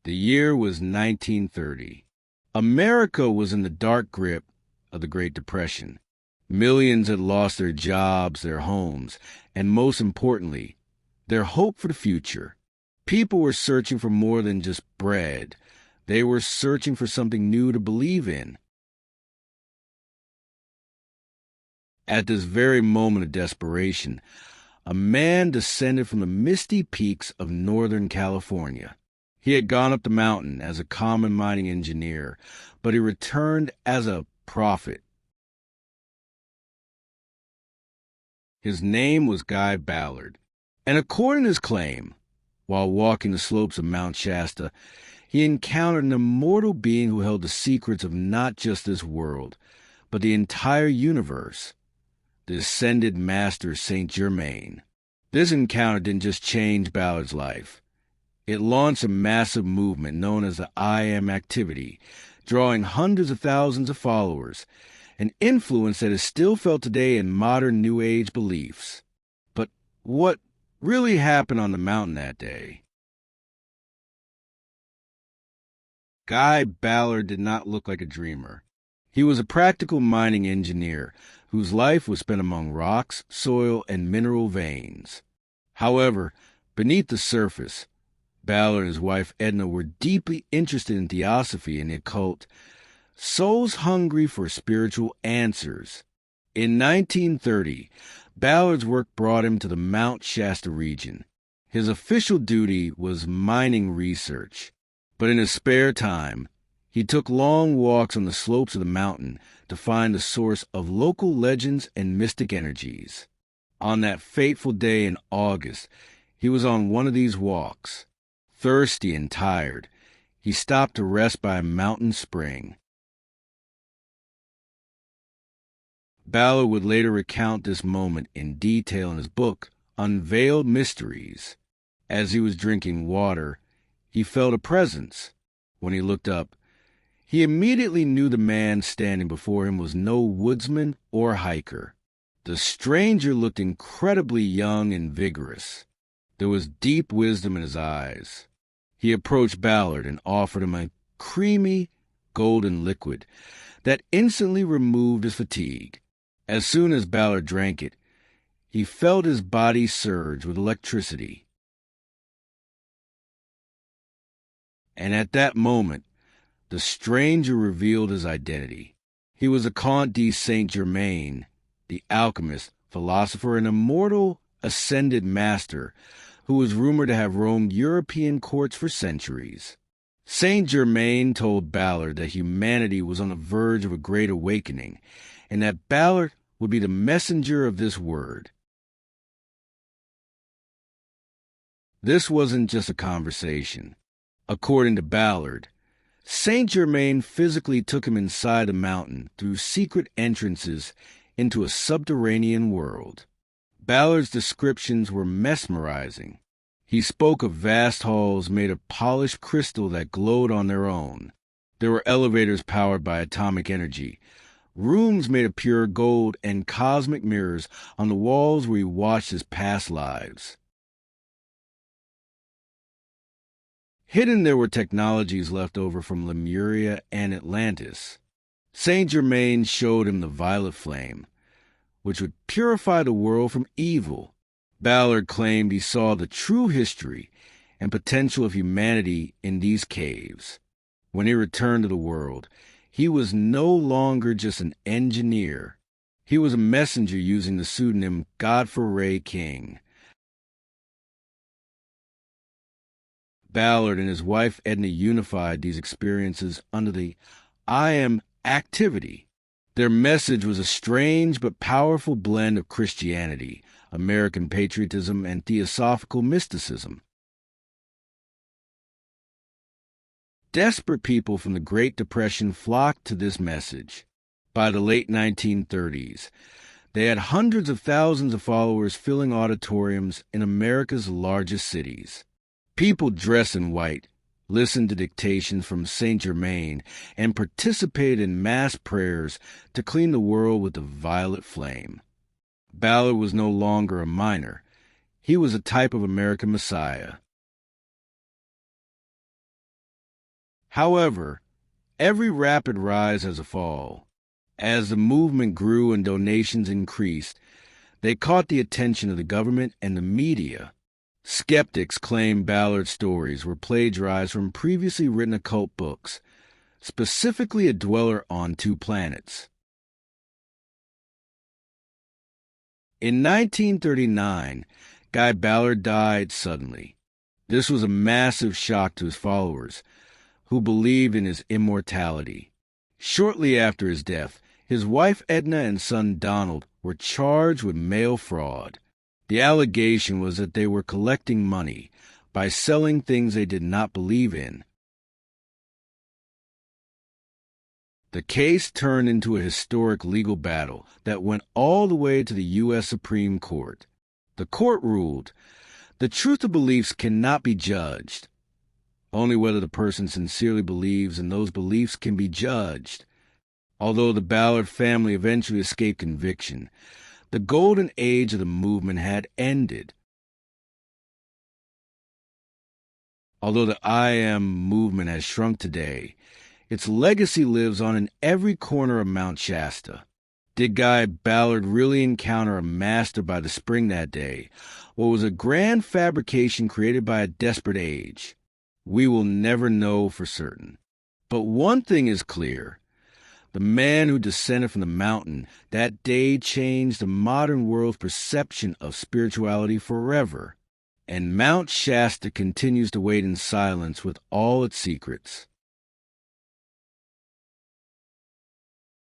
The year was 1930. America was in the dark grip of the Great Depression. Millions had lost their jobs, their homes, and most importantly, their hope for the future. People were searching for more than just bread. They were searching for something new to believe in. At this very moment of desperation, a man descended from the misty peaks of Northern California. He had gone up the mountain as a common mining engineer, but he returned as a prophet. His name was Guy Ballard, and according to his claim, while walking the slopes of Mount Shasta, he encountered an immortal being who held the secrets of not just this world, but the entire universe, the ascended master Saint Germain. This encounter didn't just change Ballard's life. It launched a massive movement known as the I Am activity, drawing hundreds of thousands of followers, an influence that is still felt today in modern New Age beliefs. But what really happened on the mountain that day? Guy Ballard did not look like a dreamer. He was a practical mining engineer whose life was spent among rocks, soil, and mineral veins. However, beneath the surface, Ballard and his wife Edna were deeply interested in theosophy and the occult, souls hungry for spiritual answers. In 1930, Ballard's work brought him to the Mount Shasta region. His official duty was mining research, but in his spare time, he took long walks on the slopes of the mountain to find the source of local legends and mystic energies. On that fateful day in August, he was on one of these walks. Thirsty and tired, he stopped to rest by a mountain spring. Ballard would later recount this moment in detail in his book, Unveiled Mysteries. As he was drinking water, he felt a presence. When he looked up, he immediately knew the man standing before him was no woodsman or hiker. The stranger looked incredibly young and vigorous. There was deep wisdom in his eyes. He approached Ballard and offered him a creamy, golden liquid that instantly removed his fatigue. As soon as Ballard drank it, he felt his body surge with electricity. And at that moment, the stranger revealed his identity. He was the Comte de Saint-Germain, the alchemist, philosopher, and immortal ascended master who was rumored to have roamed European courts for centuries. Saint-Germain told Ballard that humanity was on the verge of a great awakening, and that Ballard would be the messenger of this word. This wasn't just a conversation. According to Ballard, Saint-Germain physically took him inside the mountain through secret entrances into a subterranean world. Ballard's descriptions were mesmerizing. He spoke of vast halls made of polished crystal that glowed on their own. There were elevators powered by atomic energy, rooms made of pure gold, and cosmic mirrors on the walls where he watched his past lives. Hidden there were technologies left over from Lemuria and Atlantis. Saint-Germain showed him the violet flame, which would purify the world from evil. Ballard claimed he saw the true history and potential of humanity in these caves. When he returned to the world, he was no longer just an engineer. He was a messenger using the pseudonym Godfrey King. Ballard and his wife Edna unified these experiences under the I Am activity. Their message was a strange but powerful blend of Christianity, American patriotism, and theosophical mysticism. Desperate people from the Great Depression flocked to this message. By the late 1930s, they had hundreds of thousands of followers filling auditoriums in America's largest cities. People dressed in white listened to dictations from Saint-Germain and participated in mass prayers to clean the world with the violet flame. Ballard was no longer a miner. He was a type of American Messiah. However, every rapid rise has a fall. As the movement grew and donations increased, they caught the attention of the government and the media. Skeptics claimed Ballard's stories were plagiarized from previously written occult books, specifically A Dweller on Two Planets. In 1939, Guy Ballard died suddenly. This was a massive shock to his followers, who believed in his immortality. Shortly after his death, his wife Edna and son Donald were charged with mail fraud. The allegation was that they were collecting money by selling things they did not believe in. The case turned into a historic legal battle that went all the way to the U.S. Supreme Court. The court ruled, the truth of beliefs cannot be judged. Only whether the person sincerely believes in those beliefs can be judged. Although the Ballard family eventually escaped conviction, the golden age of the movement had ended. Although the I Am movement has shrunk today, its legacy lives on in every corner of Mount Shasta. Did Guy Ballard really encounter a master by the spring that day, or was a grand fabrication created by a desperate age? We will never know for certain. But one thing is clear. The man who descended from the mountain that day changed the modern world's perception of spirituality forever. And Mount Shasta continues to wait in silence with all its secrets.